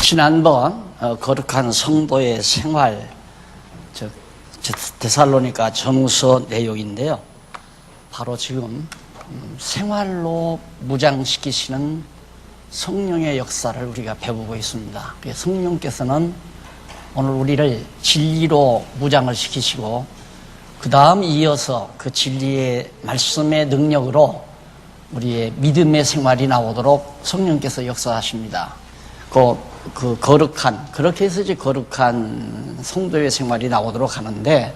지난번 거룩한 성도의 생활, 데살로니가 전후서 내용인데요. 바로 지금 생활로 무장시키시는 성령의 역사를 우리가 배우고 있습니다. 성령께서는 오늘 우리를 진리로 무장을 시키시고 그 다음 이어서 그 진리의 말씀의 능력으로 우리의 믿음의 생활이 나오도록 성령께서 역사하십니다. 그 거룩한, 그렇게 해서 이제 거룩한 성도의 생활이 나오도록 하는데,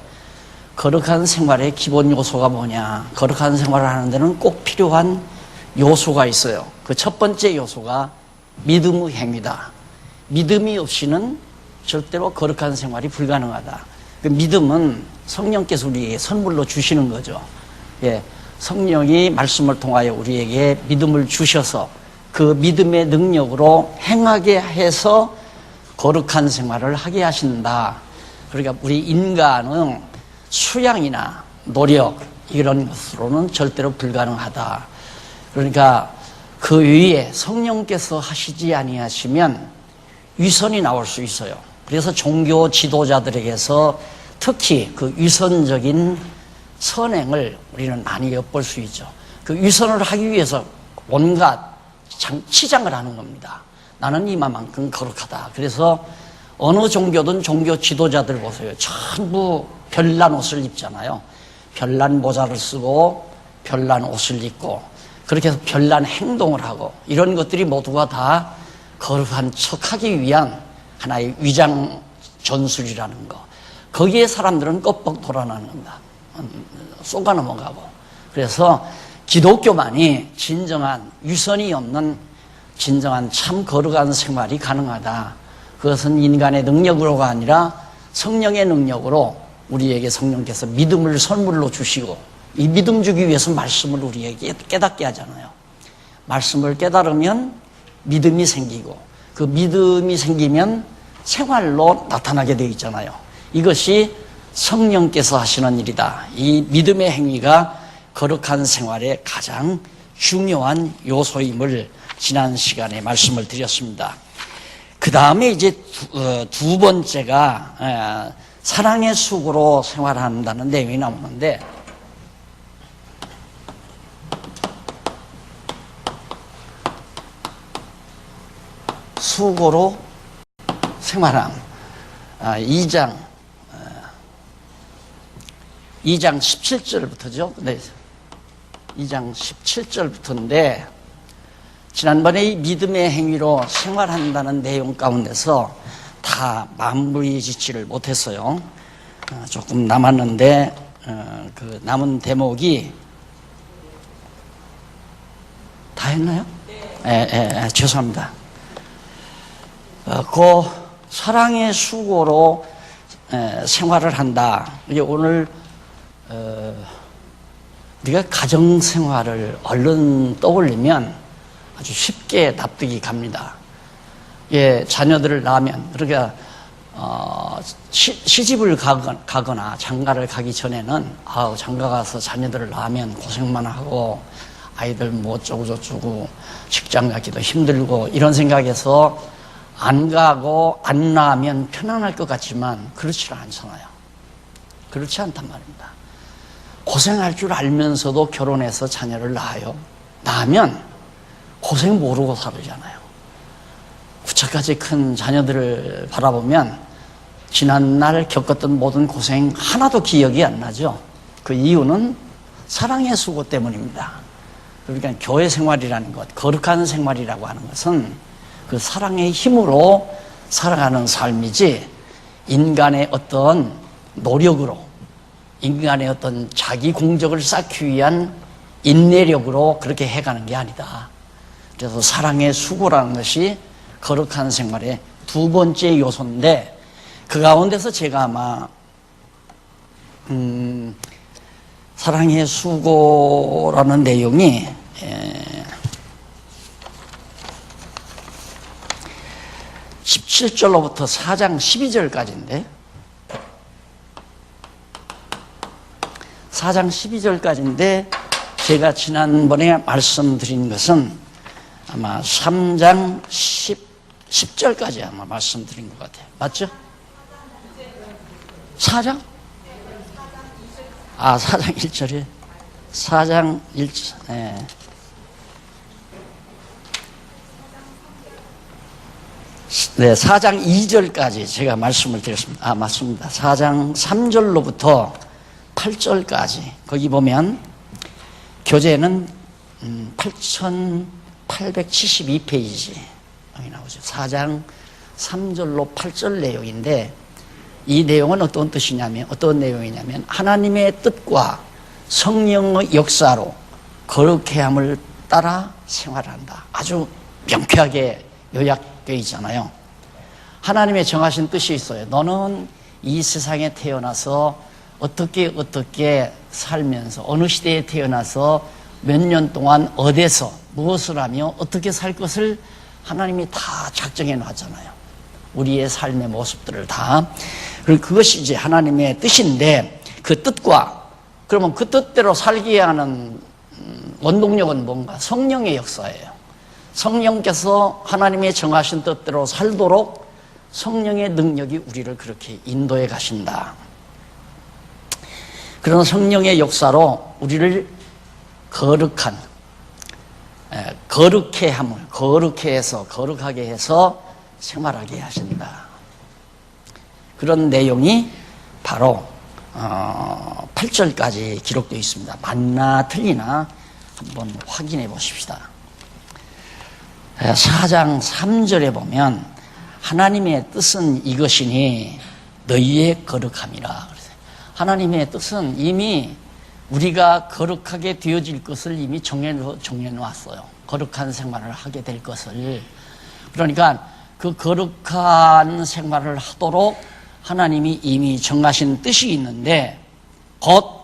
거룩한 생활의 기본 요소가 뭐냐? 거룩한 생활을 하는 데는 꼭 필요한 요소가 있어요. 그 첫 번째 요소가 믿음의 행위다. 믿음이 없이는 절대로 거룩한 생활이 불가능하다. 그 믿음은 성령께서 우리에게 선물로 주시는 거죠. 예, 성령이 말씀을 통하여 우리에게 믿음을 주셔서 그 믿음의 능력으로 행하게 해서 거룩한 생활을 하게 하신다. 그러니까 우리 인간은 수양이나 노력 이런 것으로는 절대로 불가능하다. 그러니까 그 위에 성령께서 하시지 아니하시면 위선이 나올 수 있어요. 그래서 종교 지도자들에게서 특히 그 위선적인 선행을 우리는 많이 엿볼 수 있죠. 그 위선을 하기 위해서 온갖 치장을 하는 겁니다. 나는 이만큼 거룩하다. 그래서 어느 종교든 종교 지도자들 보세요. 전부 별난 옷을 입잖아요. 별난 모자를 쓰고 별난 옷을 입고 그렇게 해서 별난 행동을 하고 이런 것들이 모두가 다 거룩한 척하기 위한 하나의 위장 전술이라는 거. 거기에 사람들은 껍벅 돌아나는 겁니다. 쏘가 넘어가고. 그래서 기독교만이 진정한 위선이 없는 진정한 참 거룩한 생활이 가능하다. 그것은 인간의 능력으로가 아니라 성령의 능력으로 우리에게 성령께서 믿음을 선물로 주시고 이 믿음 주기 위해서 말씀을 우리에게 깨닫게 하잖아요. 말씀을 깨달으면 믿음이 생기고 그 믿음이 생기면 생활로 나타나게 되어 있잖아요. 이것이 성령께서 하시는 일이다. 이 믿음의 행위가 거룩한 생활의 가장 중요한 요소임을 지난 시간에 말씀을 드렸습니다. 그 다음에 이제 두 번째가 사랑의 수고로 생활한다는 내용이 나오는데, 수고로 생활함. 2장 17절부터죠. 네. 2장 17절부터인데 지난번에 이 믿음의 행위로 생활한다는 내용 가운데서 다 마무리 짓지를 못했어요. 조금 남았는데 그 남은 대목이 다 했나요? 네. 죄송합니다. 그 사랑의 수고로 생활을 한다. 이게 오늘 우리가 가정생활을 얼른 떠올리면 아주 쉽게 납득이 갑니다. 예, 자녀들을 낳으면, 그러니까, 시집을 가거나 장가를 가기 전에는, 장가 가서 자녀들을 낳으면 고생만 하고, 아이들 뭐 어쩌고저쩌고, 직장 가기도 힘들고, 이런 생각에서 안 가고 안 낳으면 편안할 것 같지만, 그렇지 않잖아요. 그렇지 않단 말입니다. 고생할 줄 알면서도 결혼해서 자녀를 낳아요. 낳으면 고생 모르고 살잖아요. 구차까지 큰 자녀들을 바라보면 지난날 겪었던 모든 고생 하나도 기억이 안 나죠. 그 이유는 사랑의 수고 때문입니다. 그러니까 교회 생활이라는 것, 거룩한 생활이라고 하는 것은 그 사랑의 힘으로 살아가는 삶이지 인간의 어떤 노력으로 인간의 어떤 자기 공적을 쌓기 위한 인내력으로 그렇게 해가는 게 아니다. 그래서 사랑의 수고라는 것이 거룩한 생활의 두 번째 요소인데 그 가운데서 제가 아마 사랑의 수고라는 내용이 17절로부터 4장 12절까지인데 4장 12절까지인데 제가 지난번에 말씀드린 것은 아마 3장 10절까지 아마 말씀드린 것 같아요. 맞죠? 4장? 4장 1절이에요. 4장 1절. 네. 네, 4장 2절까지 제가 말씀을 드렸습니다. 맞습니다. 4장 3절로부터 8절까지. 거기 보면 교재는 8872페이지 여기 나오죠. 4장 3절로 8절 내용인데, 이 내용은 어떤 내용이냐면 하나님의 뜻과 성령의 역사로 거룩해함을 따라 생활한다. 아주 명쾌하게 요약되어 있잖아요. 하나님의 정하신 뜻이 있어요. 너는 이 세상에 태어나서 어떻게 살면서 어느 시대에 태어나서 몇 년 동안 어디서 무엇을 하며 어떻게 살 것을 하나님이 다 작정해 놨잖아요. 우리의 삶의 모습들을 다. 그것이 이제 하나님의 뜻인데, 그 뜻과, 그러면 그 뜻대로 살게 하는 원동력은 뭔가? 성령의 역사예요. 성령께서 하나님의 정하신 뜻대로 살도록 성령의 능력이 우리를 그렇게 인도해 가신다. 그런 성령의 역사로 우리를 거룩하게 해서 생활하게 하신다. 그런 내용이 바로 8절까지 기록되어 있습니다. 맞나 틀리나 한번 확인해 보십시다. 4장 3절에 보면 하나님의 뜻은 이것이니 너희의 거룩함이라. 하나님의 뜻은 이미 우리가 거룩하게 되어질 것을 이미 정해놓았어요. 거룩한 생활을 하게 될 것을. 그러니까 그 거룩한 생활을 하도록 하나님이 이미 정하신 뜻이 있는데, 곧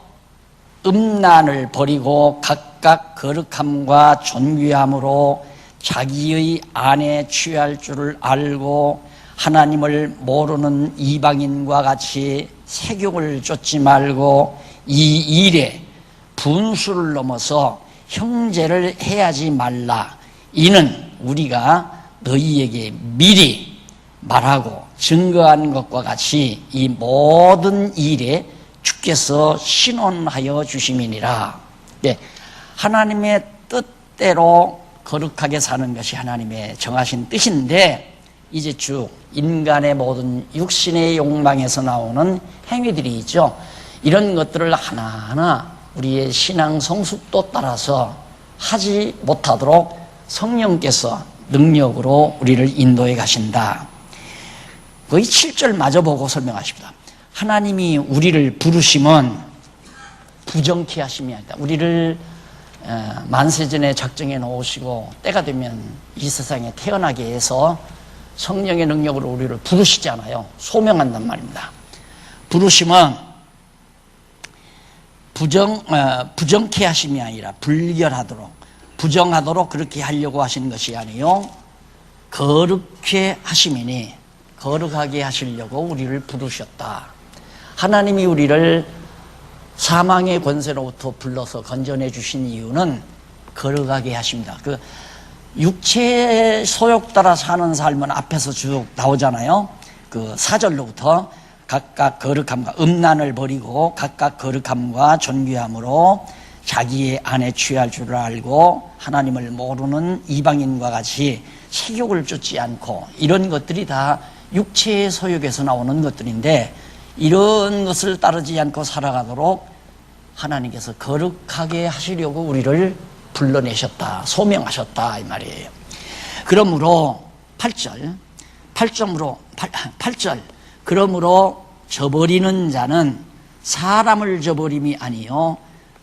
음란을 버리고 각각 거룩함과 존귀함으로 자기의 안에 취할 줄을 알고 하나님을 모르는 이방인과 같이 세욕을 쫓지 말고 이 일에 분수를 넘어서 형제를 해하지 말라. 이는 우리가 너희에게 미리 말하고 증거한 것과 같이 이 모든 일에 주께서 신원하여 주심이니라. 네, 하나님의 뜻대로 거룩하게 사는 것이 하나님의 정하신 뜻인데, 이제 쭉 인간의 모든 육신의 욕망에서 나오는 행위들이 있죠. 이런 것들을 하나하나 우리의 신앙 성숙도 따라서 하지 못하도록 성령께서 능력으로 우리를 인도해 가신다. 거의 7절 마저 보고 설명하십니다. 하나님이 우리를 부르심은 부정케 하심이 아니다. 우리를 만세전에 작정해 놓으시고 때가 되면 이 세상에 태어나게 해서 성령의 능력으로 우리를 부르시잖아요. 소명한단 말입니다. 부르심은 부정케 하심이 아니라 부정하도록 그렇게 하려고 하시는 것이 아니요 거룩케 하심이니 거룩하게 하시려고 우리를 부르셨다. 하나님이 우리를 사망의 권세로부터 불러서 건져내 주신 이유는 거룩하게 하십니다. 그 육체의 소욕 따라 사는 삶은 앞에서 쭉 나오잖아요. 그 4절로부터 각각 거룩함과 음란을 버리고 각각 거룩함과 존귀함으로 자기의 안에 취할 줄을 알고 하나님을 모르는 이방인과 같이 세욕을 쫓지 않고, 이런 것들이 다 육체의 소욕에서 나오는 것들인데, 이런 것을 따르지 않고 살아가도록 하나님께서 거룩하게 하시려고 우리를 불러내셨다, 소명하셨다 이 말이에요. 그러므로 8절 그러므로 저버리는 자는 사람을 저버림이 아니요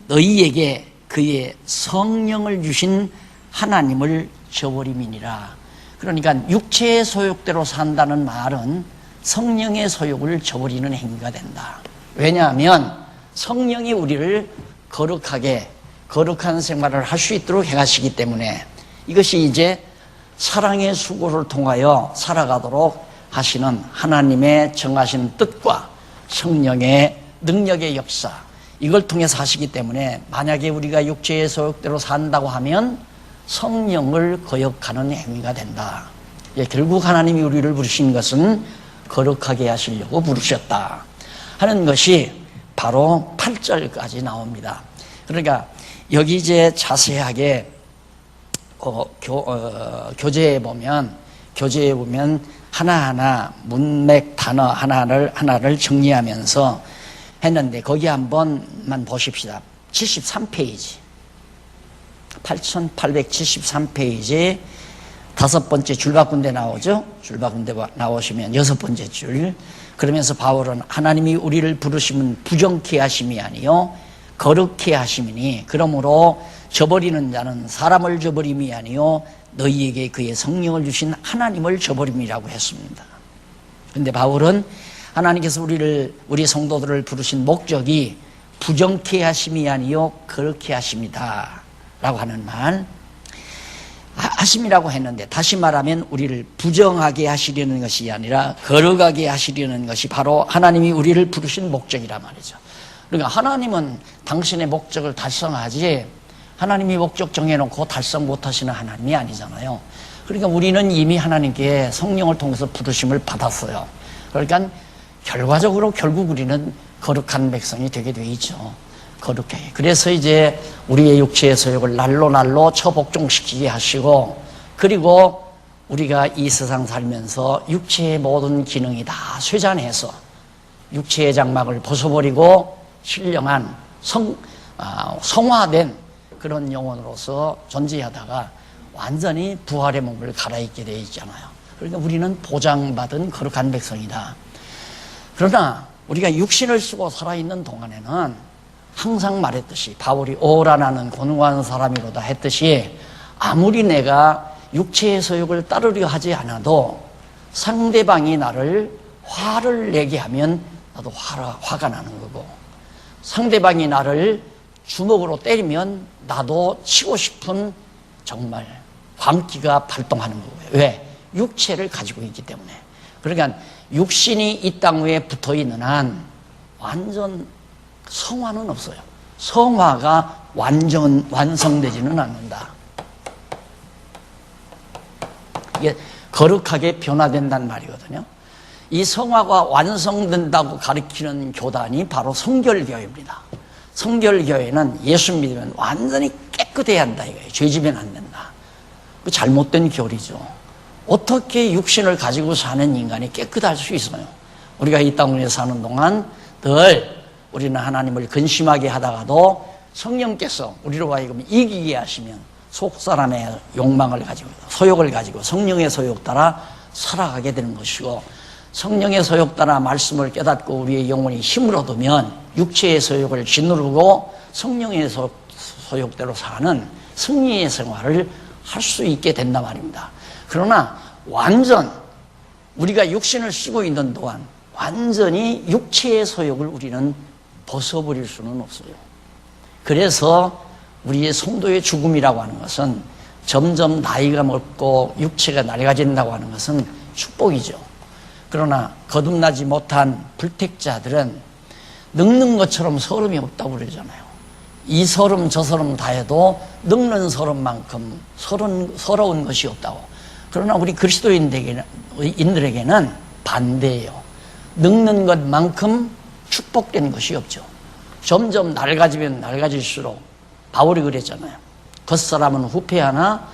너희에게 그의 성령을 주신 하나님을 저버림이니라. 그러니까 육체의 소욕대로 산다는 말은 성령의 소욕을 저버리는 행위가 된다. 왜냐하면 성령이 우리를 거룩한 생활을 할 수 있도록 해가시기 때문에, 이것이 이제 사랑의 수고를 통하여 살아가도록 하시는 하나님의 정하신 뜻과 성령의 능력의 역사, 이걸 통해서 하시기 때문에, 만약에 우리가 육체의 소욕대로 산다고 하면 성령을 거역하는 행위가 된다. 예, 결국 하나님이 우리를 부르신 것은 거룩하게 하시려고 부르셨다 하는 것이 바로 8절까지 나옵니다. 그러니까 여기 이제 자세하게 교재에 보면 하나하나 문맥 단어 하나를 정리하면서 했는데 거기 한번만 보십시다. 73페이지 8873페이지 다섯 번째 줄바꾼데 나오죠. 줄바꾼데 나오시면 여섯 번째 줄. 그러면서 바울은 하나님이 우리를 부르시면 부정케 하심이 아니요 거룩케 하심이니 그러므로 저버리는 자는 사람을 저버림이 아니요 너희에게 그의 성령을 주신 하나님을 저버림이라고 했습니다. 그런데 바울은 하나님께서 우리 성도들을 부르신 목적이 부정케 하심이 아니요 거룩케 하심이다 라고 하는 말 하심이라고 했는데, 다시 말하면 우리를 부정하게 하시려는 것이 아니라 거룩하게 하시려는 것이 바로 하나님이 우리를 부르신 목적이라 말이죠. 그러니까 하나님은 당신의 목적을 달성하지 하나님이 목적 정해놓고 달성 못하시는 하나님이 아니잖아요. 그러니까 우리는 이미 하나님께 성령을 통해서 부르심을 받았어요. 그러니까 결과적으로 결국 우리는 거룩한 백성이 되게 돼 있죠. 거룩해. 그래서 이제 우리의 육체의 소욕을 날로 처복종시키게 하시고, 그리고 우리가 이 세상 살면서 육체의 모든 기능이 다 쇠잔해서 육체의 장막을 벗어버리고 신령한 성화된 그런 영혼으로서 존재하다가 완전히 부활의 몸을 갈아입게 되어 있잖아요. 그러니까 우리는 보장받은 거룩한 백성이다. 그러나 우리가 육신을 쓰고 살아있는 동안에는 항상 말했듯이, 바울이 오라 나는 곤고한 사람이로다 했듯이, 아무리 내가 육체의 소욕을 따르려 하지 않아도 상대방이 나를 화를 내게 하면 나도 화가 나는 거고, 상대방이 나를 주먹으로 때리면 나도 치고 싶은 정말 광기가 발동하는 거고요. 왜? 육체를 가지고 있기 때문에. 그러니까 육신이 이 땅 위에 붙어 있는 한 완전 성화는 없어요. 성화가 완성되지는 않는다. 이게 거룩하게 변화된다는 말이거든요. 이 성화가 완성된다고 가르치는 교단이 바로 성결교회입니다. 성결교회는 예수 믿으면 완전히 깨끗해야 한다 이거예요. 죄지면 안 된다. 그 잘못된 교리죠. 어떻게 육신을 가지고 사는 인간이 깨끗할 수 있어요? 우리가 이 땅에 사는 동안 늘 우리는 하나님을 근심하게 하다가도 성령께서 우리로 하여금 이기게 하시면 속사람의 욕망을 가지고, 소욕을 가지고 성령의 소욕 따라 살아가게 되는 것이고, 성령의 소욕 따라 말씀을 깨닫고 우리의 영혼이 힘을 얻으면 육체의 소욕을 짓누르고 성령의 소욕대로 사는 승리의 생활을 할 수 있게 된단 말입니다. 그러나 완전 우리가 육신을 쓰고 있는 동안 완전히 육체의 소욕을 우리는 벗어버릴 수는 없어요. 그래서 우리의 성도의 죽음이라고 하는 것은, 점점 나이가 먹고 육체가 낡아진다고 하는 것은 축복이죠. 그러나 거듭나지 못한 불택자들은 늙는 것처럼 서름이 없다고 그러잖아요. 이 서름 저 서름 다 해도 늙는 서름만큼 서러운 것이 없다고. 그러나 우리 그리스도인들에게는 반대예요. 늙는 것만큼 축복된 것이 없죠. 점점 낡아지면 낡아질수록, 바울이 그랬잖아요. 겉사람은 후패하나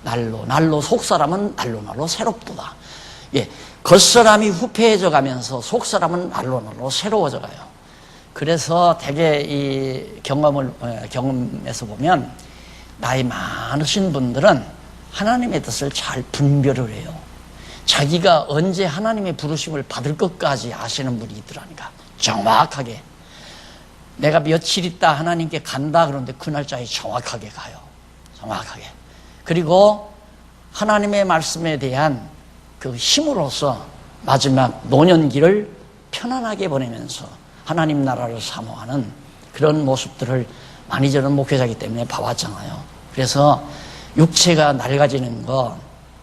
날로 속사람은 날로 새롭도다. 예, 겉사람이 후패해져 가면서 속사람은 날로 새로워져 가요. 그래서 대개 이 경험에서 보면 나이 많으신 분들은 하나님의 뜻을 잘 분별을 해요. 자기가 언제 하나님의 부르심을 받을 것까지 아시는 분이 있더라니까. 정확하게 내가 며칠 있다 하나님께 간다 그러는데 그 날짜에 정확하게 가요. 정확하게. 그리고 하나님의 말씀에 대한 그 힘으로써 마지막 노년기를 편안하게 보내면서 하나님 나라를 사모하는 그런 모습들을 많이 저는 목회자이기 때문에 봐왔잖아요. 그래서 육체가 낡아지는 거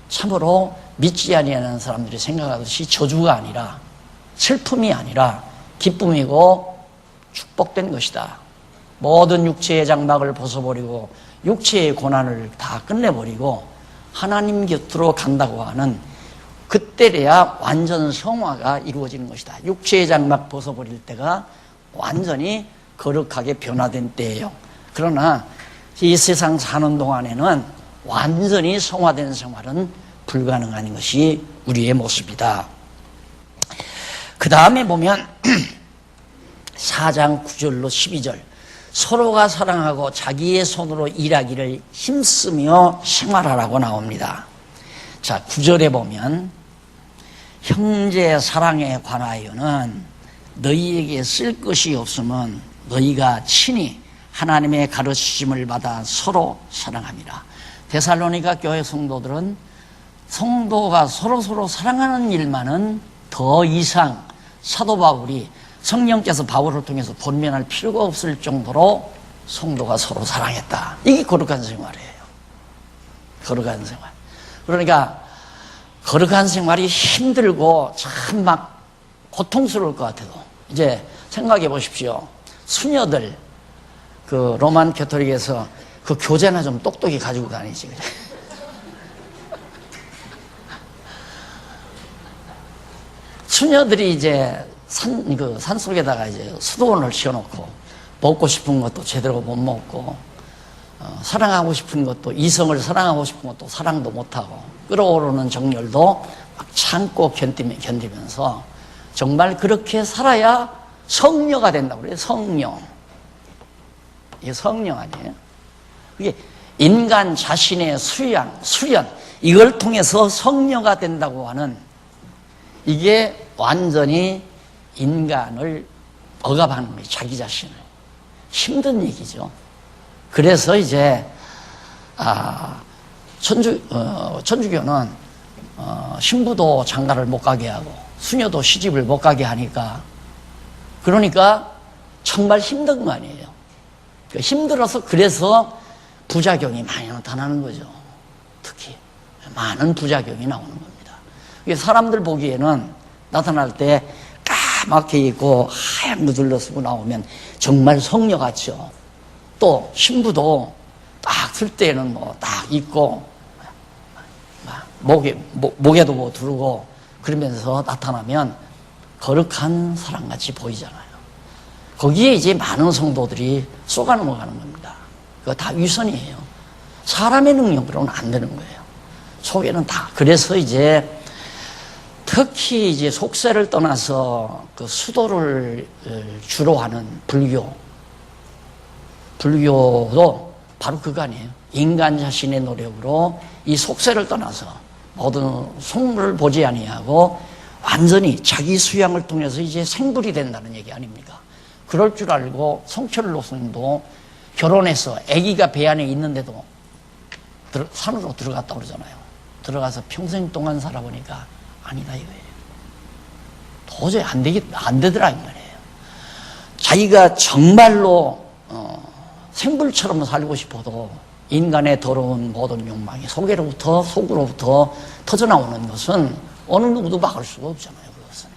참으로 믿지 아니하는 사람들이 생각하듯이 저주가 아니라, 슬픔이 아니라 기쁨이고 축복된 것이다. 모든 육체의 장막을 벗어버리고 육체의 고난을 다 끝내버리고 하나님 곁으로 간다고 하는 그때래야 완전 성화가 이루어지는 것이다. 육체의 장막 벗어버릴 때가 완전히 거룩하게 변화된 때예요. 그러나 이 세상 사는 동안에는 완전히 성화된 생활은 불가능한 것이 우리의 모습이다. 그 다음에 보면 4장 9절로 12절, 서로가 사랑하고 자기의 손으로 일하기를 힘쓰며 생활하라고 나옵니다. 자, 9절에 보면 형제 사랑에 관하여는 너희에게 쓸 것이 없으면 너희가 친히 하나님의 가르치심을 받아 서로 사랑함이라. 데살로니가 교회 성도들은 성도가 서로 사랑하는 일만은 더 이상 사도 바울이 성령께서 바울을 통해서 권면할 필요가 없을 정도로 성도가 서로 사랑했다. 이게 거룩한 생활이에요. 거룩한 생활. 그러니까 거룩한 생활이 힘들고 참 막 고통스러울 것 같아도 이제 생각해 보십시오. 수녀들 그 로만 캐토릭에서 그 교재나 좀 똑똑히 가지고 다니지 그래. 수녀들이 이제 산 속에다가 이제 수도원을 씌워놓고 먹고 싶은 것도 제대로 못 먹고 사랑하고 싶은 것도 이성을 사랑하고 싶은 것도 사랑도 못하고 끓어오르는 정열도 막 참고 견디면서 정말 그렇게 살아야 성녀가 된다고 그래요. 성령. 이게 성령 아니에요? 이게 인간 자신의 수련 이걸 통해서 성녀가 된다고 하는 이게 완전히 인간을 억압하는 거예요. 자기 자신을. 힘든 얘기죠. 그래서 이제 천주교는 신부도 장가를 못 가게 하고 수녀도 시집을 못 가게 하니까 그러니까 정말 힘든 거 아니에요. 힘들어서 그래서 부작용이 많이 나타나는 거죠. 특히 많은 부작용이 나오는 겁니다. 사람들 보기에는 나타날 때 까맣게 입고 하얀 누들러 쓰고 나오면 정말 성녀 같죠. 또 신부도 딱 쓸 때는 뭐 딱 입고 목에도 뭐 두르고 그러면서 나타나면 거룩한 사람같이 보이잖아요. 거기에 이제 많은 성도들이 쏘가 넘어가는 겁니다. 그거 다 위선이에요. 사람의 능력으로는 안 되는 거예요. 속에는 다. 그래서 이제 특히 이제 속세를 떠나서 그 수도를 주로 하는 불교도 바로 그거 아니에요. 인간 자신의 노력으로 이 속세를 떠나서 모든 속물을 보지 아니하고 완전히 자기 수양을 통해서 이제 생불이 된다는 얘기 아닙니까? 그럴 줄 알고 성철 노선도 결혼해서 아기가 배 안에 있는데도 산으로 들어갔다 그러잖아요. 들어가서 평생 동안 살아보니까 아니다 이거예요. 도저히 안 되더라 이 말이에요. 자기가 정말로 생불처럼 살고 싶어도 인간의 더러운 모든 욕망이 속으로부터 터져나오는 것은 어느 누구도 막을 수가 없잖아요. 그것은.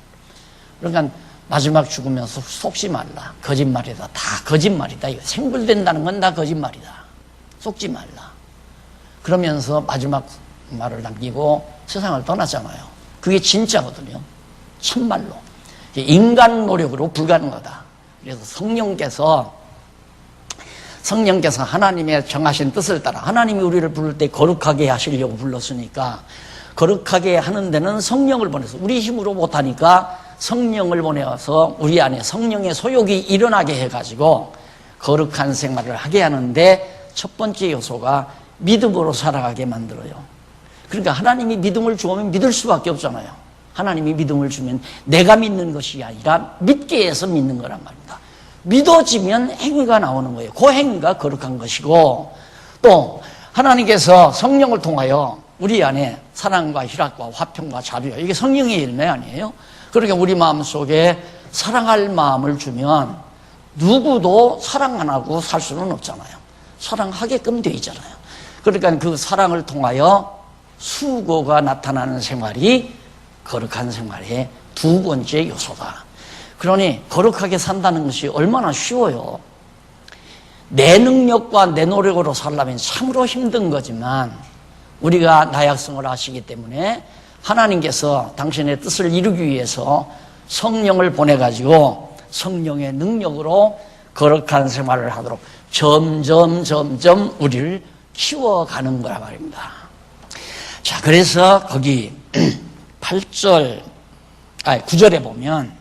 그러니까 마지막 죽으면서 속지 말라. 거짓말이다. 다 거짓말이다. 이거 생불된다는 건 다 거짓말이다. 속지 말라. 그러면서 마지막 말을 남기고 세상을 떠났잖아요. 그게 진짜거든요. 참말로. 인간 노력으로 불가능하다. 그래서 성령께서 하나님의 정하신 뜻을 따라 하나님이 우리를 부를 때 거룩하게 하시려고 불렀으니까 거룩하게 하는 데는 성령을 보내서 우리 힘으로 못하니까 성령을 보내서 우리 안에 성령의 소욕이 일어나게 해가지고 거룩한 생활을 하게 하는데 첫 번째 요소가 믿음으로 살아가게 만들어요. 그러니까 하나님이 믿음을 주면 믿을 수밖에 없잖아요. 하나님이 믿음을 주면 내가 믿는 것이 아니라 믿게 해서 믿는 거란 말입니다. 믿어지면 행위가 나오는 거예요. 그 행위가 거룩한 것이고 또 하나님께서 성령을 통하여 우리 안에 사랑과 희락과 화평과 자비와 이게 성령의 열매 아니에요? 그러니까 우리 마음속에 사랑할 마음을 주면 누구도 사랑 안 하고 살 수는 없잖아요. 사랑하게끔 돼 있잖아요. 그러니까 그 사랑을 통하여 수고가 나타나는 생활이 거룩한 생활의 두 번째 요소다. 그러니 거룩하게 산다는 것이 얼마나 쉬워요. 내 능력과 내 노력으로 살려면 참으로 힘든 거지만 우리가 나약성을 아시기 때문에 하나님께서 당신의 뜻을 이루기 위해서 성령을 보내가지고 성령의 능력으로 거룩한 생활을 하도록 점점 우리를 키워가는 거란 말입니다. 자, 그래서 거기 9절에 보면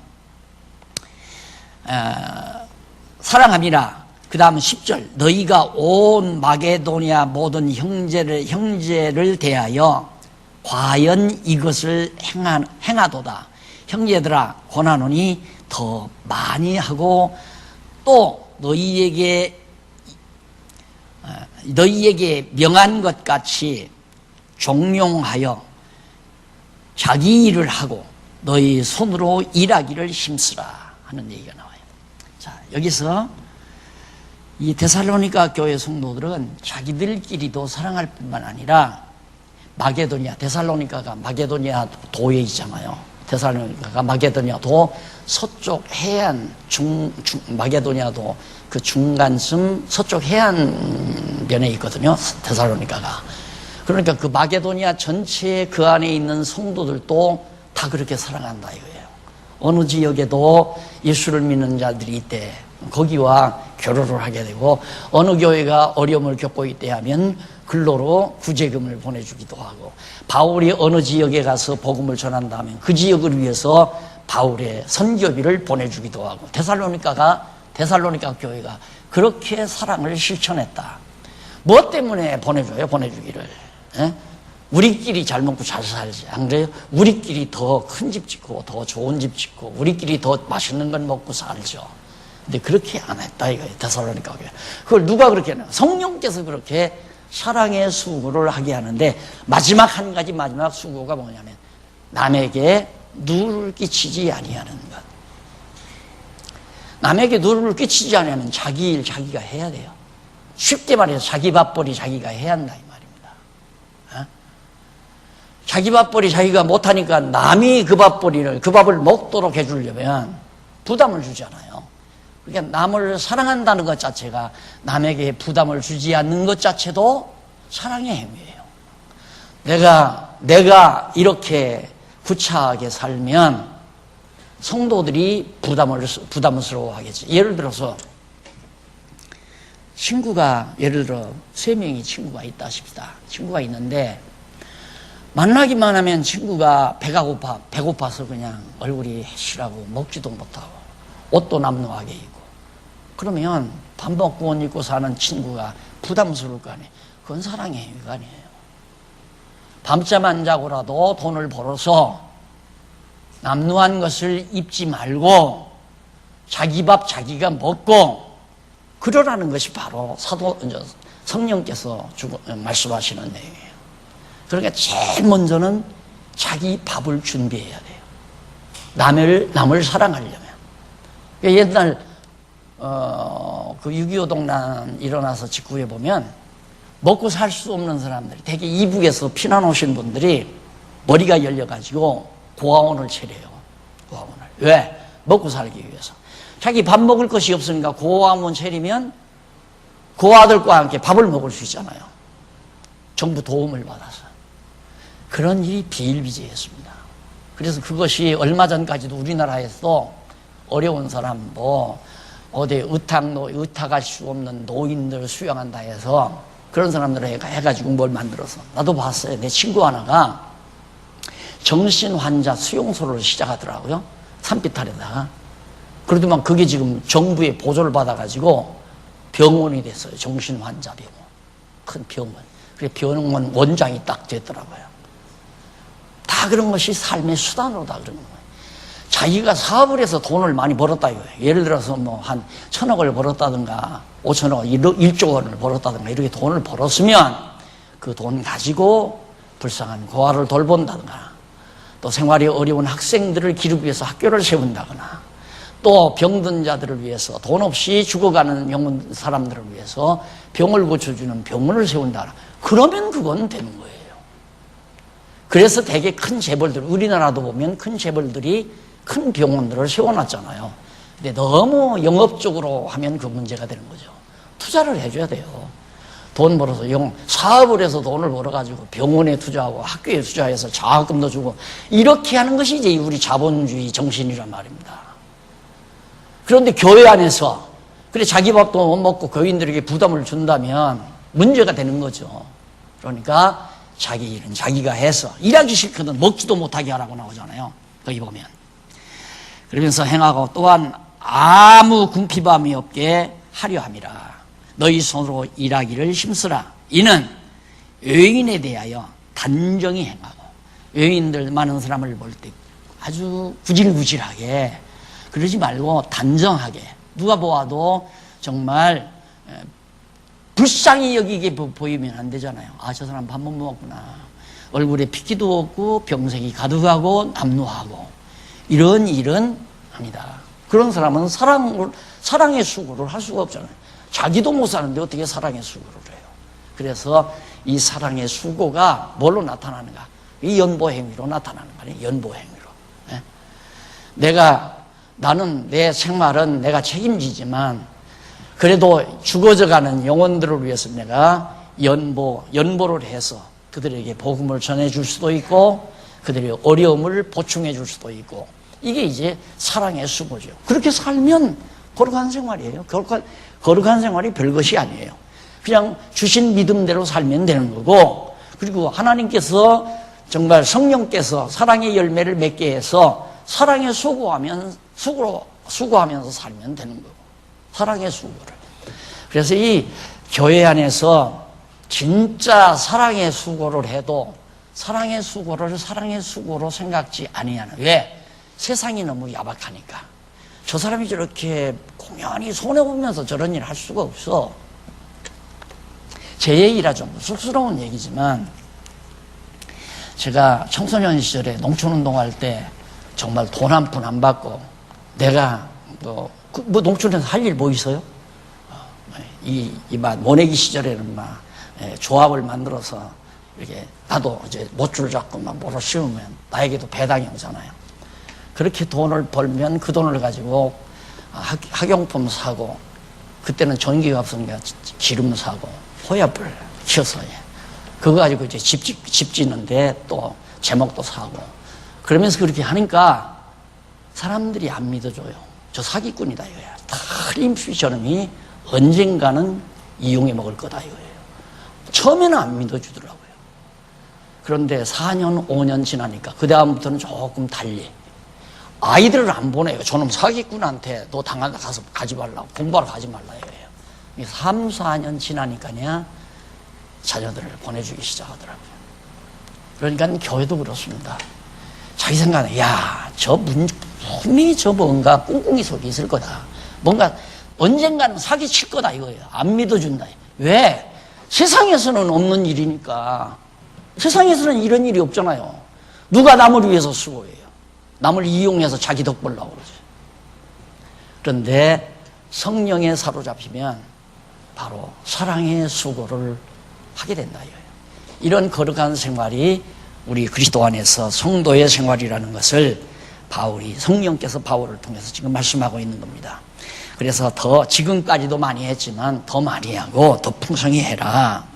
사랑함이라, 그 다음 10절, 너희가 온 마게도니아 모든 형제를 대하여 과연 이것을 행하도다. 형제들아, 권하노니 더 많이 하고 또 너희에게 명한 것 같이 종용하여 자기 일을 하고 너희 손으로 일하기를 힘쓰라 하는 얘기가 나와요. 자, 여기서 이 데살로니가 교회 성도들은 자기들끼리도 사랑할 뿐만 아니라 데살로니가가 마게도니아 도에 있잖아요. 데살로니가가 마게도니아 도 서쪽 해안 마게도니아도 그 중간쯤 서쪽 해안변에 있거든요. 데살로니가가. 그러니까 그 마게도니아 전체에 그 안에 있는 성도들도 다 그렇게 사랑한다 이거예요. 어느 지역에도 예수를 믿는 자들이 있대. 거기와 교류를 하게 되고, 어느 교회가 어려움을 겪고 있대 하면 근로로 구제금을 보내주기도 하고, 바울이 어느 지역에 가서 복음을 전한다면 그 지역을 위해서 바울의 선교비를 보내주기도 하고, 데살로니가 교회가 그렇게 사랑을 실천했다. 뭐 때문에 보내줘요? 보내주기를. 에? 우리끼리 잘 먹고 잘 살지, 안 그래요? 우리끼리 더 큰 집 짓고 더 좋은 집 짓고 우리끼리 더 맛있는 건 먹고 살죠. 근데 그렇게 안 했다 이거예요. 데살로니가 교회. 그걸 누가 그렇게 하냐? 성령께서 그렇게 사랑의 수고를 하게 하는데, 마지막 수고가 뭐냐면 남에게 누를 끼치지 아니하는 것. 남에게 누를 끼치지 아니하면 자기 일 자기가 해야 돼요. 쉽게 말해서 자기 밥벌이 자기가 해야 한다 이 말입니다. 어? 자기 밥벌이 자기가 못하니까 남이 그 밥을 먹도록 해주려면 부담을 주잖아요. 그러니까 남을 사랑한다는 것 자체가 남에게 부담을 주지 않는 것 자체도 사랑의 행위예요. 내가 이렇게 구차하게 살면 성도들이 부담스러워 하겠지. 예를 들어서 예를 들어 3명이 친구가 있다 하십시다. 친구가 있는데 만나기만 하면 친구가 배고파서 그냥 얼굴이 해실하고 먹지도 못하고 옷도 남루하게 입고, 그러면 밥 먹고 옷 입고 사는 친구가 부담스러울 거 아니에요. 그건 사랑의 행위가 아니에요. 밤잠 안 자고라도 돈을 벌어서 남루한 것을 입지 말고 자기 밥 자기가 먹고 그러라는 것이 바로 성령께서 말씀하시는 내용이에요. 그러니까 제일 먼저는 자기 밥을 준비해야 돼요. 남을 사랑하려면. 옛날 그 6.25 동란 일어나서 직후에 보면 먹고 살 수 없는 사람들이, 대개 이북에서 피난 오신 분들이 머리가 열려가지고 고아원을 차려요. 고아원을. 왜? 먹고 살기 위해서. 자기 밥 먹을 것이 없으니까 고아원 차리면 고아들과 함께 밥을 먹을 수 있잖아요. 정부 도움을 받아서. 그런 일이 비일비재했습니다. 그래서 그것이 얼마 전까지도 우리나라에서 어려운 사람, 어디 의탁할 수 없는 노인들 수용한다 해서 그런 사람들을 해가지고 뭘 만들어서, 나도 봤어요. 내 친구 하나가 정신 환자 수용소를 시작하더라고요. 산비탈에다가. 그러더만 그게 지금 정부의 보조를 받아가지고 병원이 됐어요. 정신 환자 병원. 큰 병원. 그래 병원 원장이 딱 됐더라고요. 다 그런 것이 삶의 수단으로 다 그런 거예요. 자기가 사업을 해서 돈을 많이 벌었다 이거예요. 예를 들어서 한 1,000억을 벌었다든가 5천억, 1조 원을 벌었다든가 이렇게 돈을 벌었으면 그 돈 가지고 불쌍한 고아를 돌본다든가, 또 생활이 어려운 학생들을 기르기 위해서 학교를 세운다거나, 또 병든 자들을 위해서 돈 없이 죽어가는 영혼 사람들을 위해서 병을 고쳐주는 병원을 세운다. 그러면 그건 되는 거예요. 그래서 되게 큰 재벌들, 우리나라도 보면 큰 재벌들이 큰 병원들을 세워놨잖아요. 근데 너무 영업적으로 하면 그 문제가 되는 거죠. 투자를 해줘야 돼요. 돈 벌어서 사업을 해서 돈을 벌어가지고 병원에 투자하고 학교에 투자해서 장학금도 주고 이렇게 하는 것이 이제 우리 자본주의 정신이란 말입니다. 그런데 교회 안에서 그래 자기 밥도 못 먹고 교인들에게 부담을 준다면 문제가 되는 거죠. 그러니까 자기 일은 자기가 해서 일하기 싫거든 먹지도 못하게 하라고 나오잖아요. 거기 보면. 그러면서 행하고 또한 아무 궁핍함이 없게 하려 함이라. 너희 손으로 일하기를 힘쓰라. 이는 의인에 대하여 단정히 행하고 의인들 많은 사람을 볼 때 아주 구질구질하게 그러지 말고 단정하게 누가 보아도 정말 불쌍히 여기게 보이면 안 되잖아요. 아, 저 사람 밥 못 먹었구나. 얼굴에 핏기도 없고 병색이 가득하고 남루하고 이런 일은 아니다. 그런 사람은 사랑의 수고를 할 수가 없잖아요. 자기도 못 사는데 어떻게 사랑의 수고를 해요. 그래서 이 사랑의 수고가 뭘로 나타나는가? 이 연보행위로 나타나는 거예요. 연보행위로. 나는 내 생활은 내가 책임지지만 그래도 죽어져가는 영혼들을 위해서 내가 연보를 해서 그들에게 복음을 전해줄 수도 있고 그들의 어려움을 보충해 줄 수도 있고 이게 이제 사랑의 수고죠. 그렇게 살면 거룩한 생활이에요. 거룩한 생활이 별것이 아니에요. 그냥 주신 믿음대로 살면 되는 거고 그리고 하나님께서 정말 성령께서 사랑의 열매를 맺게 해서 사랑에 수고하면서 살면 되는 거고 사랑의 수고를. 그래서 이 교회 안에서 진짜 사랑의 수고를 해도 사랑의 수고로 생각지 아니하는. 왜? 세상이 너무 야박하니까. 저 사람이 저렇게 공연히 손해보면서 저런 일 할 수가 없어. 제 얘기라 좀 쑥스러운 얘기지만 제가 청소년 시절에 농촌운동할 때 정말 돈 한 푼 안 받고 내가 농촌에서 할 일 뭐 있어요? 모내기 시절에는 조합을 만들어서 이렇게 나도 이제 못줄 잡고 뭐로 씌우면 나에게도 배당이 오잖아요. 그렇게 돈을 벌면 그 돈을 가지고 학용품 사고 그때는 전기가 없으니까 기름 사고 호야불 켜서 그거 가지고 이제 집 짓는데 또 제목도 사고 그러면서 그렇게 하니까 사람들이 안 믿어줘요. 저 사기꾼이다 이거야. 틀림없이 저놈이 언젠가는 이용해 먹을 거다 이거예요. 처음에는 안 믿어주더라고요. 그런데 4년, 5년 지나니까 그 다음부터는 조금 달리 아이들을 안 보내요. 저놈 사기꾼한테 너 당한다 가서 가지 말라고 공부하러 가지 말라 이거예요. 3, 4년 지나니까냐 자녀들을 보내주기 시작하더라고요. 그러니까 교회도 그렇습니다. 자기 생각에 분명히 저 뭔가 꿍꿍이 속에 있을 거다. 뭔가 언젠가는 사기칠 거다 이거예요. 안 믿어준다. 왜? 세상에서는 없는 일이니까. 세상에서는 이런 일이 없잖아요. 누가 남을 위해서 수고해요. 남을 이용해서 자기 덕 보려고 그러죠. 그런데 성령에 사로잡히면 바로 사랑의 수고를 하게 된다 이거예요. 이런 거룩한 생활이 우리 그리스도 안에서 성도의 생활이라는 것을 성령께서 바울을 통해서 지금 말씀하고 있는 겁니다. 그래서 더 지금까지도 많이 했지만 더 많이 하고 더 풍성히 해라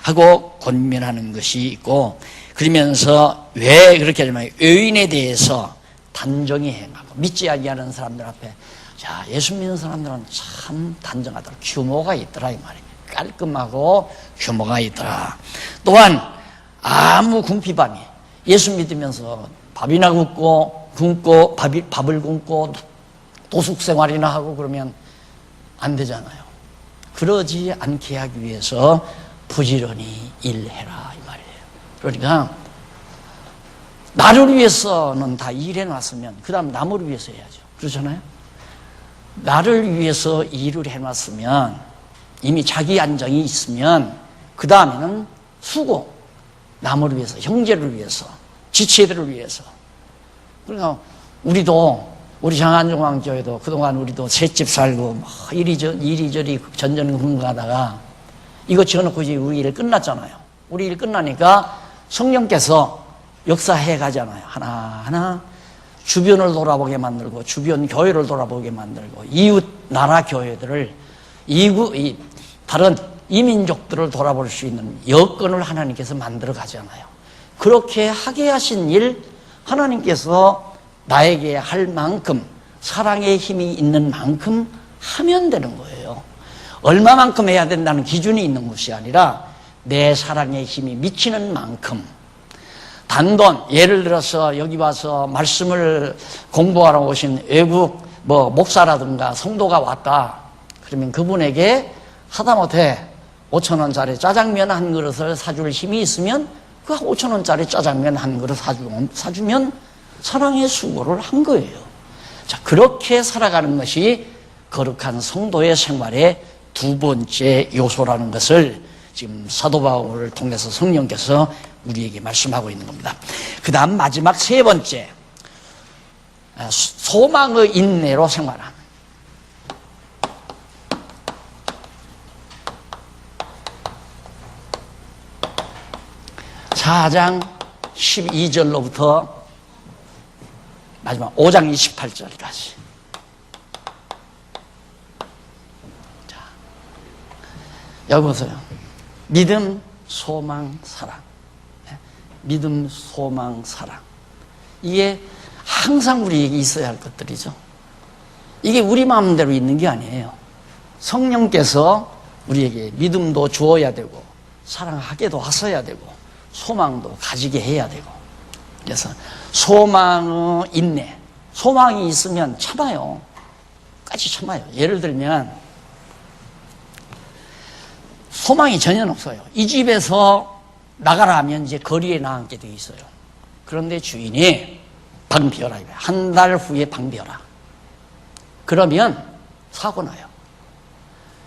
하고 권면하는 것이 있고 그러면서 왜 그렇게 하냐면 의인에 대해서 단정히 행하고 믿지 아니하는 사람들 앞에 자 예수 믿는 사람들은 참 단정하더라. 규모가 있더라 이 말이에요. 깔끔하고 규모가 있더라. 또한 아무 궁핍함이 예수 믿으면서 밥이나 굶고 밥을 굶고 도숙 생활이나 하고 그러면 안 되잖아요. 그러지 않게 하기 위해서 부지런히 일해라 이 말이에요. 그러니까 나를 위해서는 다 일해놨으면 그 다음 남을 위해서 해야죠. 그렇잖아요. 나를 위해서 일을 해놨으면 이미 자기 안정이 있으면 그 다음에는 수고 남을 위해서 형제를 위해서 지체들을 위해서. 그러니까 우리 장안종왕교회도 그동안 우리도 셋집 살고 이리저리 전전긍긍하다가 이거 지어놓고 이제 우리 일 끝났잖아요. 우리 일 끝나니까 성령께서 역사해 가잖아요. 하나하나 주변을 돌아보게 만들고 주변 교회를 돌아보게 만들고 이웃 나라 교회들을 다른 이민족들을 돌아볼 수 있는 여건을 하나님께서 만들어 가잖아요. 그렇게 하게 하신 일, 하나님께서 나에게 할 만큼, 사랑의 힘이 있는 만큼 하면 되는 거예요. 얼마만큼 해야 된다는 기준이 있는 것이 아니라 내 사랑의 힘이 미치는 만큼. 단돈, 예를 들어서 여기 와서 말씀을 공부하러 오신 외국 목사라든가 성도가 왔다. 그러면 그분에게 하다못해 5,000원짜리 짜장면 한 그릇을 사줄 힘이 있으면 그 5,000원짜리 짜장면 한 그릇 사주면 사랑의 수고를 한 거예요. 자, 그렇게 살아가는 것이 거룩한 성도의 생활의 두 번째 요소라는 것을 지금 사도 바울을 통해서 성령께서 우리에게 말씀하고 있는 겁니다. 그 다음 마지막 세 번째, 소망의 인내로 생활하는. 4장 12절로부터 마지막 5장 28절까지. 자, 여기 보세요. 믿음, 소망, 사랑. 믿음, 소망, 사랑. 이게 항상 우리에게 있어야 할 것들이죠. 이게 우리 마음대로 있는 게 아니에요. 성령께서 우리에게 믿음도 주어야 되고, 사랑하게도 하셔야 되고, 소망도 가지게 해야 되고. 그래서 소망의 인내. 소망이 있으면 참아요. 까지 참아요. 예를 들면 소망이 전혀 없어요. 이 집에서 나가라 하면 이제 거리에 나앉게 돼 있어요. 그런데 주인이 방 비워라. 한 달 후에 방 비워라. 그러면 사고 나요.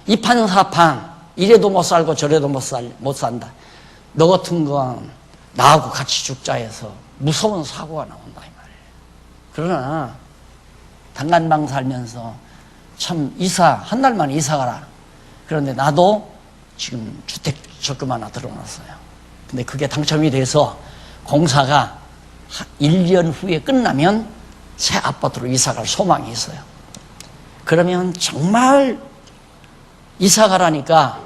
이판사판, 이래도 못 살고 저래도 못 산다. 너 같은 건 나하고 같이 죽자 해서 무서운 사고가 나온다 이 말이에요. 그러나 단간방 살면서 참 한 달 만에 이사 가라. 그런데 나도 지금 주택 적금 하나 들어놨어요. 근데 그게 당첨이 돼서 공사가 1년 후에 끝나면 새 아파트로 이사 갈 소망이 있어요. 그러면 정말 이사 가라니까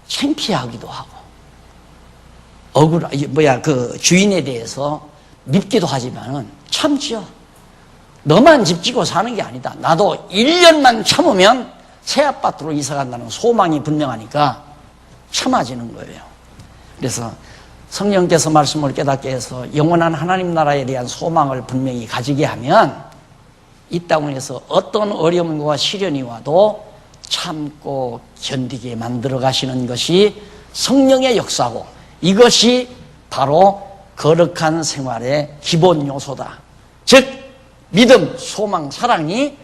창피하기도 하고 그 주인에 대해서 밉기도 하지만은 참지요. 너만 집 지고 사는 게 아니다. 나도 1년만 참으면 새 아파트로 이사 간다는 소망이 분명하니까 참아지는 거예요. 그래서 성령께서 말씀을 깨닫게 해서 영원한 하나님 나라에 대한 소망을 분명히 가지게 하면 이 땅에서 어떤 어려움과 시련이 와도 참고 견디게 만들어 가시는 것이 성령의 역사고, 이것이 바로 거룩한 생활의 기본 요소다. 즉 믿음, 소망, 사랑이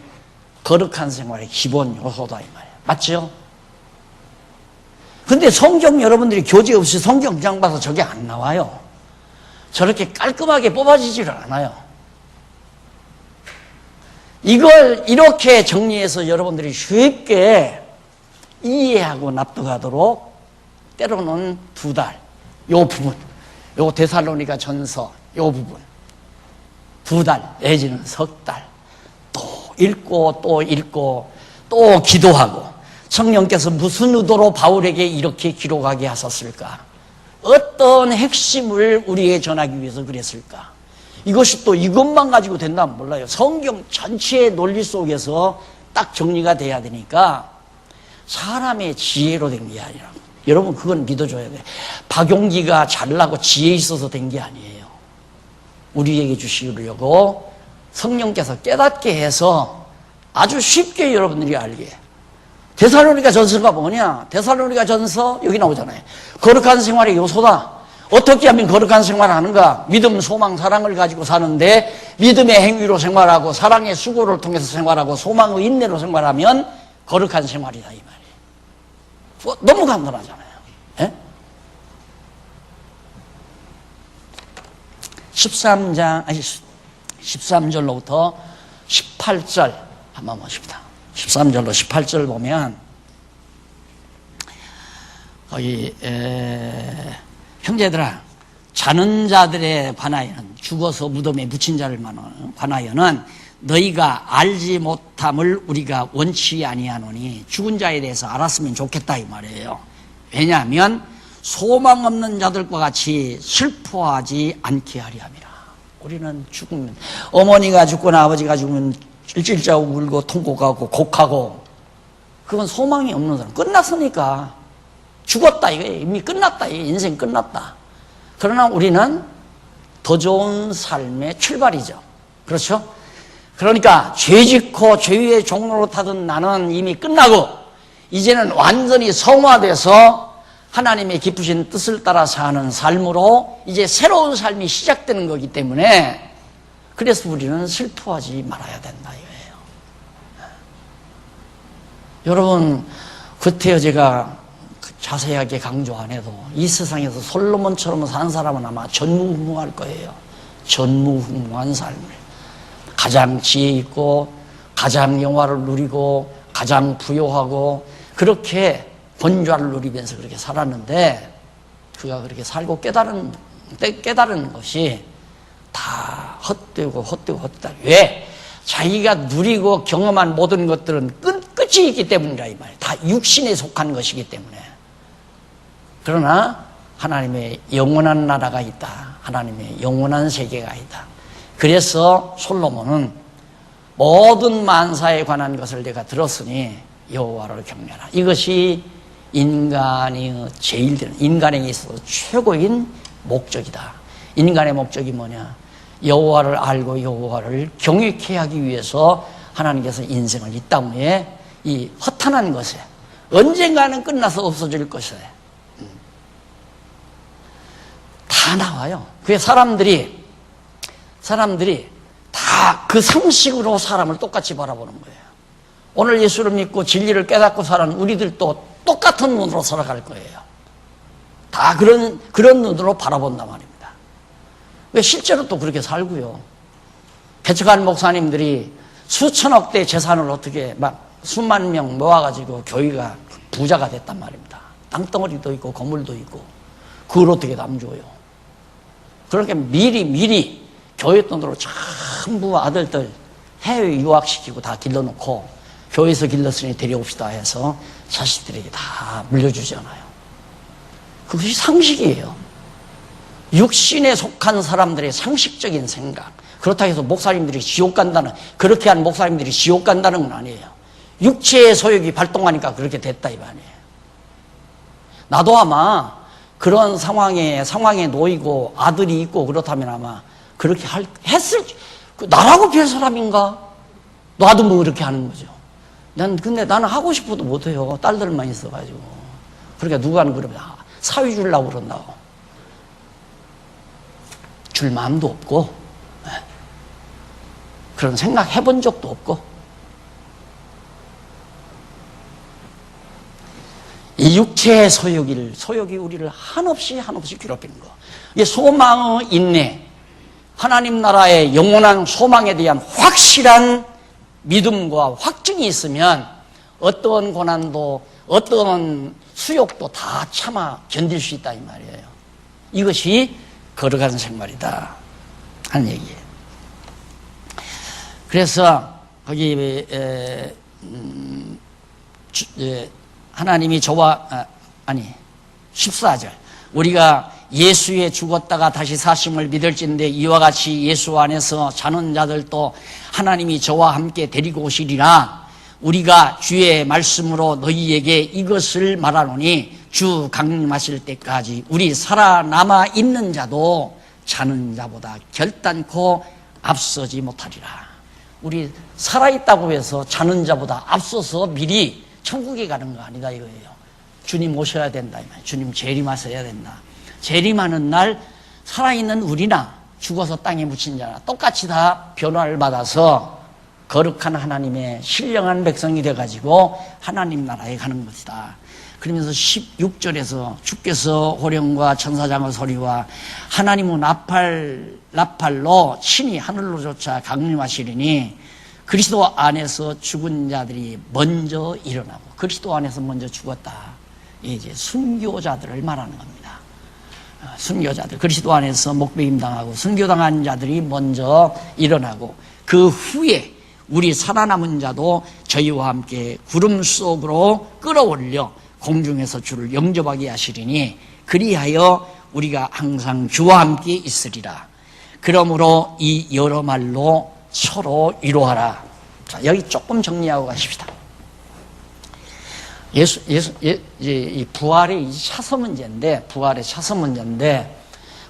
거룩한 생활의 기본 요소다 이 말이에요. 맞죠? 근데 성경 여러분들이 교재 없이 성경장 봐서 저게 안 나와요. 저렇게 깔끔하게 뽑아지지를 않아요. 이걸 이렇게 정리해서 여러분들이 쉽게 이해하고 납득하도록 때로는 2달, 요 부분, 요 데살로니가 전서 요 부분 2달 내지는 석 달 또 읽고 또 읽고 또 기도하고, 성령께서 무슨 의도로 바울에게 이렇게 기록하게 하셨을까? 어떤 핵심을 우리에게 전하기 위해서 그랬을까? 이것이 또 이것만 가지고 된다면 몰라요. 성경 전체의 논리 속에서 딱 정리가 돼야 되니까 사람의 지혜로 된 게 아니라, 여러분 그건 믿어줘야 돼. 박용기가 잘나고 지혜 있어서 된 게 아니에요. 우리에게 주시려고 성령께서 깨닫게 해서 아주 쉽게 여러분들이 알게. 데살로니가 전서가 뭐냐? 데살로니가 전서 여기 나오잖아요. 거룩한 생활의 요소다. 어떻게 하면 거룩한 생활을 하는가? 믿음, 소망, 사랑을 가지고 사는데 믿음의 행위로 생활하고 사랑의 수고를 통해서 생활하고 소망의 인내로 생활하면 거룩한 생활이다 이 말이에요. 너무 간단하잖아요. 예? 13절로부터 18절 한번 보십시다. 13절로 18절 보면 거기 형제들아, 자는 자들에 관하여는, 죽어서 무덤에 묻힌 자를 관하여는 너희가 알지 못함을 우리가 원치 아니하노니 죽은 자에 대해서 알았으면 좋겠다 이 말이에요. 왜냐하면 소망 없는 자들과 같이 슬퍼하지 않게 하리 함이라. 우리는 죽으면 어머니가 죽거나 아버지가 죽으면 찔찔짜고 울고 통곡하고 곡하고 그건 소망이 없는 사람. 끝났으니까 죽었다 이거예요. 이미 끝났다. 인생 끝났다. 그러나 우리는 더 좋은 삶의 출발이죠. 그렇죠? 그러니까 죄 짓고 죄의 종로로 타던 나는 이미 끝나고 이제는 완전히 성화돼서 하나님의 기쁘신 뜻을 따라 사는 삶으로 이제 새로운 삶이 시작되는 거기 때문에 그래서 우리는 슬퍼하지 말아야 된다 이거예요. 여러분 그때요 제가 자세하게 강조 안 해도 이 세상에서 솔로몬처럼 산 사람은 아마 전무후무할 거예요. 전무후무한 삶을 가장 지혜 있고 가장 영화를 누리고 가장 부요하고 그렇게 번좌를 누리면서 그렇게 살았는데 그가 그렇게 살고 깨달은 것이 다 헛되고 왜? 자기가 누리고 경험한 모든 것들은 끝이 있기 때문이라 이 말이에요. 다 육신에 속한 것이기 때문에. 그러나 하나님의 영원한 나라가 있다. 하나님의 영원한 세계가 있다. 그래서 솔로몬은 모든 만사에 관한 것을 내가 들었으니 여호와를 경외하라. 이것이 인간의 인간에 있어서 최고인 목적이다. 인간의 목적이 뭐냐? 여호와를 알고 여호와를 경외케 하기 위해서 하나님께서 인생을 이 땅에 이 허탄한 것에 언젠가는 끝나서 없어질 것에 다 나와요. 그게 사람들이 다 그 상식으로 사람을 똑같이 바라보는 거예요. 오늘 예수를 믿고 진리를 깨닫고 사는 우리들도 똑같은 눈으로 살아갈 거예요. 다 그런 눈으로 바라본단 말입니다. 왜 실제로 또 그렇게 살고요. 개척한 목사님들이 수천억 대 재산을 어떻게 막 수만 명 모아가지고 교회가 부자가 됐단 말입니다. 땅덩어리도 있고 건물도 있고 그걸 어떻게 남줘요. 그렇게 미리 교회 돈으로 전부 아들들 해외 유학시키고 다 길러놓고 교회에서 길렀으니 데려옵시다 해서 자식들에게 다 물려주잖아요. 그것이 상식이에요. 육신에 속한 사람들의 상식적인 생각. 그렇다고 해서 목사님들이 지옥 간다는, 그렇게 한 목사님들이 지옥 간다는 건 아니에요. 육체의 소욕이 발동하니까 그렇게 됐다 이 말이에요. 나도 아마 그런 상황에 놓이고 아들이 있고 그렇다면 아마 그렇게 했을지, 나라고 별 사람인가? 나도 뭐 그렇게 하는 거죠. 근데 나는 하고 싶어도 못해요. 딸들만 있어가지고. 그러니까 누가는 그러면 사위 주려고 그런다고. 줄 마음도 없고, 그런 생각 해본 적도 없고. 이 육체의 소욕이 우리를 한없이 괴롭히는 거. 이 소망의 인내, 하나님 나라의 영원한 소망에 대한 확실한 믿음과 확증이 있으면 어떤 고난도 어떤 수욕도 다 참아 견딜 수 있다 이 말이에요. 이것이 걸어가는 생활이다 하는 얘기예요. 그래서 거기 하나님이 저와 14절 우리가 예수에 죽었다가 다시 사심을 믿을진데 이와 같이 예수 안에서 자는 자들도 하나님이 저와 함께 데리고 오시리라. 우리가 주의 말씀으로 너희에게 이것을 말하노니 주 강림하실 때까지 우리 살아남아 있는 자도 자는 자보다 결단코 앞서지 못하리라. 우리 살아있다고 해서 자는 자보다 앞서서 미리 천국에 가는 거 아니다 이거예요. 주님 오셔야 된다. 주님 재림하셔야 된다. 재림하는 날 살아있는 우리나 죽어서 땅에 묻힌 자나 똑같이 다 변화를 받아서 거룩한 하나님의 신령한 백성이 돼가지고 하나님 나라에 가는 것이다. 그러면서 16절에서 주께서 호령과 천사장의 소리와 하나님은 나팔로 친히 하늘로조차 강림하시리니 그리스도 안에서 죽은 자들이 먼저 일어나고, 그리스도 안에서 먼저 죽었다. 이제 순교자들을 말하는 겁니다. 순교자들, 그리스도 안에서 목배임 당하고 순교당한 자들이 먼저 일어나고, 그 후에 우리 살아남은 자도 저희와 함께 구름 속으로 끌어올려 공중에서 주를 영접하게 하시리니 그리하여 우리가 항상 주와 함께 있으리라. 그러므로 이 여러 말로 서로 위로하라. 자, 여기 조금 정리하고 가십시다. 이 부활의 차서 문제인데,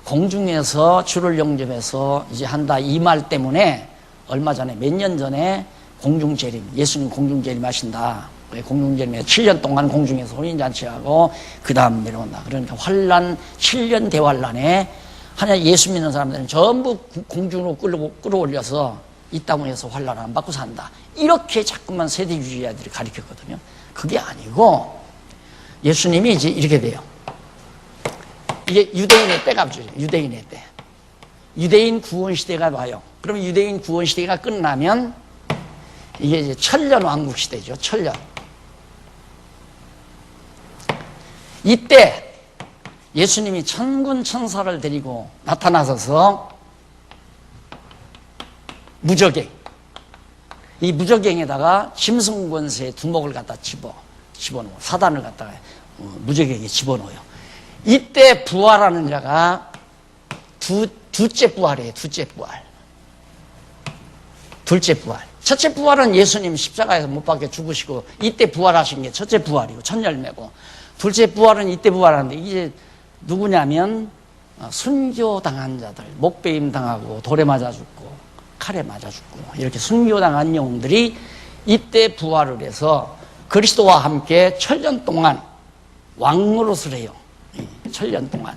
공중에서 주를 영접해서 이제 한다 이 말 때문에 얼마 전에, 몇 년 전에 공중재림, 예수님 공중재림 하신다. 공중재림에 7년 동안 공중에서 혼인잔치하고 그 다음 내려온다. 그러니까 환란, 7년 대환란에 하나 예수 믿는 사람들은 전부 공중으로 끌어올려서 이 땅에서 환란을 안 받고 산다. 이렇게 자꾸만 세대주의자들이 가르쳤거든요. 그게 아니고 예수님이 이제 이렇게 돼요. 이게 유대인의 때가 죠. 유대인의 때. 유대인 구원 시대가 와요. 그럼 유대인 구원 시대가 끝나면 이게 이제 천년 왕국 시대죠. 천년. 이때 예수님이 천군 천사를 데리고 나타나셔서 무저갱, 이 무저갱에다가 짐승 권세의 두목을 갖다 집어넣어. 사단을 갖다가 무저갱에 집어넣어요. 이때 부활하는 자가 둘째 부활이에요. 둘째 부활. 첫째 부활은 예수님 십자가에서 못 박혀 죽으시고 이때 부활하신 게 첫째 부활이고 첫 열매고, 둘째 부활은 이때 부활하는데 이게 누구냐면 순교당한 자들, 목베임 당하고 돌에 맞아 죽고 칼에 맞아 죽고 이렇게 순교당한 영웅들이 이때 부활을 해서 그리스도와 함께 천년 동안 왕노릇을 해요. 천년 동안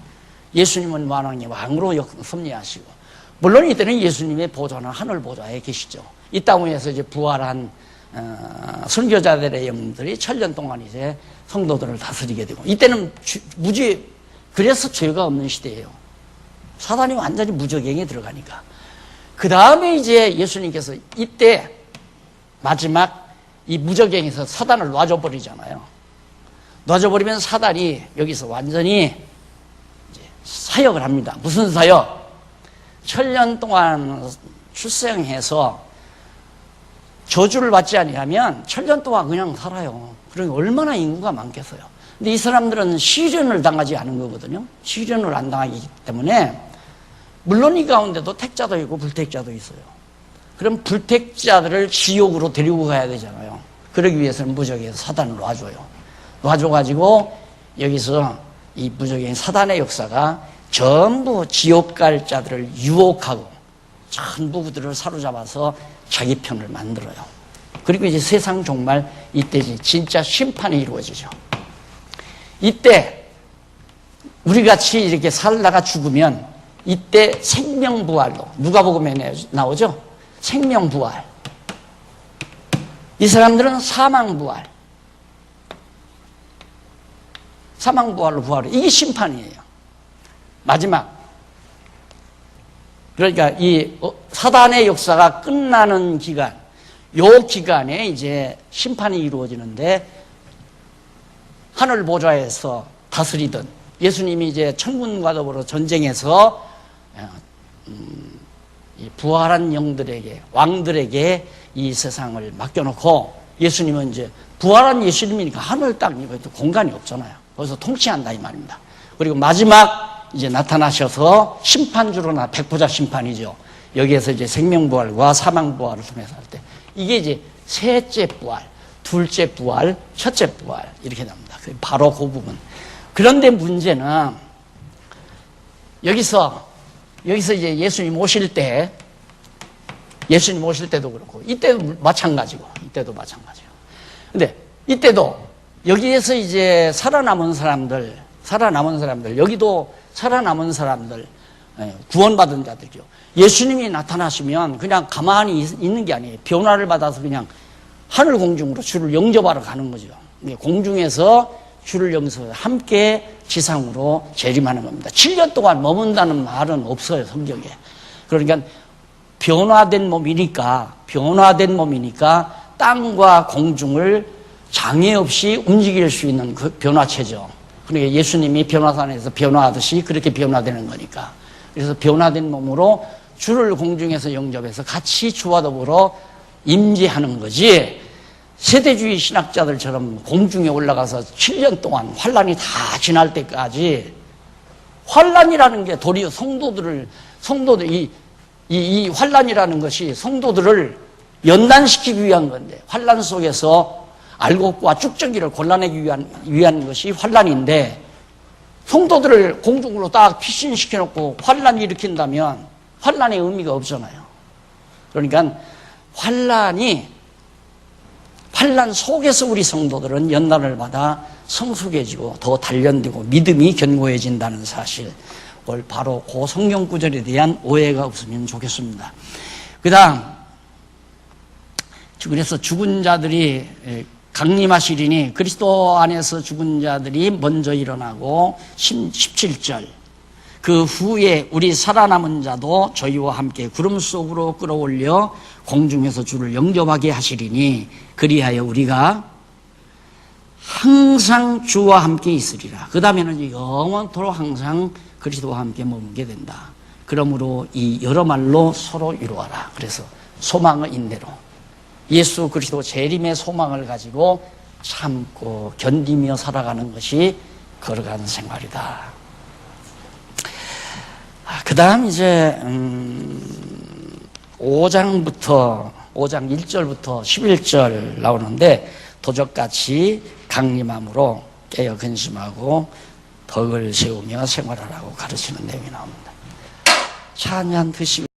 예수님은 왕으로 섭리하시고, 물론 이때는 예수님의 보좌는 하늘 보좌에 계시죠. 이 땅 위에서 이제 부활한 순교자들의 영웅들이 천년 동안 이제 성도들을 다스리게 되고, 이때는 무죄, 그래서 죄가 없는 시대예요. 사단이 완전히 무저갱에 들어가니까. 그 다음에 이제 예수님께서 이때 마지막 이 무저갱에서 사단을 놔줘버리잖아요. 놔줘버리면 사단이 여기서 완전히 이제 사역을 합니다. 무슨 사역? 천년 동안 출생해서 저주를 받지 아니하면 천년 동안 그냥 살아요. 그러니 얼마나 인구가 많겠어요. 근데 이 사람들은 시련을 당하지 않은 거거든요. 시련을 안 당하기 때문에, 물론 이 가운데도 택자도 있고 불택자도 있어요. 그럼 불택자들을 지옥으로 데리고 가야 되잖아요. 그러기 위해서는 무적에서 사단을 놔줘요. 놔줘가지고 여기서 이 무적인 사단의 역사가 전부 지옥 갈 자들을 유혹하고 전부 그들을 사로잡아서 자기 편을 만들어요. 그리고 이제 세상 종말, 이때 진짜 심판이 이루어지죠. 이때 우리 같이 이렇게 살다가 죽으면 이때 생명부활로, 누가복음에 나오죠? 생명부활. 이 사람들은 사망부활. 사망부활로 부활해. 이게 심판이에요. 마지막. 그러니까 이 사단의 역사가 끝나는 기간, 요 기간에 이제 심판이 이루어지는데, 하늘 보좌에서 다스리던 예수님이 이제 천군과 더불어 전쟁에서 부활한 영들에게, 왕들에게 이 세상을 맡겨놓고, 예수님은 이제 부활한 예수님이니까 하늘 땅 이것도 공간이 없잖아요. 거기서 통치한다 이 말입니다. 그리고 마지막 이제 나타나셔서 심판주로 백보자 심판이죠. 여기에서 이제 생명부활과 사망부활을 통해서 할 때, 이게 이제 셋째 부활, 둘째 부활, 첫째 부활 이렇게 나옵니다. 바로 그 부분. 그런데 문제는 여기서 이제 예수님 오실 때도 그렇고 이때도 마찬가지고. 근데 이때도 여기에서 이제 살아남은 사람들, 여기도 살아남은 사람들, 구원받은 자들이죠. 예수님이 나타나시면 그냥 가만히 있는 게 아니에요. 변화를 받아서 그냥 하늘 공중으로 주를 영접하러 가는 거죠. 공중에서 주를 영접해서 함께 지상으로 재림하는 겁니다. 7년 동안 머문다는 말은 없어요, 성경에. 그러니까 변화된 몸이니까 땅과 공중을 장애 없이 움직일 수 있는 그 변화체죠. 그러니까 예수님이 변화산에서 변화하듯이 그렇게 변화되는 거니까. 그래서 변화된 몸으로 주를 공중에서 영접해서 같이 주와 더불어 임재하는 거지. 세대주의 신학자들처럼 공중에 올라가서 7년 동안 환란이 다 지날 때까지, 환란이라는 게 도리어 이 환란이라는 것이 성도들을 연단시키기 위한 건데, 환란 속에서 알곡과 쭉정이를 골라내기 위한 것이 환란인데, 성도들을 공중으로 딱 피신시켜놓고 환란을 일으킨다면 환란의 의미가 없잖아요. 그러니까 환란 속에서 우리 성도들은 연단을 받아 성숙해지고 더 단련되고 믿음이 견고해진다는 사실, 바로 그 성경 구절에 대한 오해가 없으면 좋겠습니다. 그다음, 그래서 죽은 자들이 강림하시리니 그리스도 안에서 죽은 자들이 먼저 일어나고 17절, 그 후에 우리 살아남은 자도 저희와 함께 구름 속으로 끌어올려 공중에서 주를 영접하게 하시리니 그리하여 우리가 항상 주와 함께 있으리라. 그 다음에는 영원토록 항상 그리스도와 함께 머물게 된다. 그러므로 이 여러 말로 서로 이루어라. 그래서 소망의 인내로 예수 그리스도 재림의 소망을 가지고 참고 견디며 살아가는 것이 걸어가는 생활이다. 그 다음 이제 5장 1절부터 11절 나오는데, 도적같이 강림함으로 깨어 근심하고 덕을 세우며 생활하라고 가르치는 내용이 나옵니다. 자, 한잔 드시고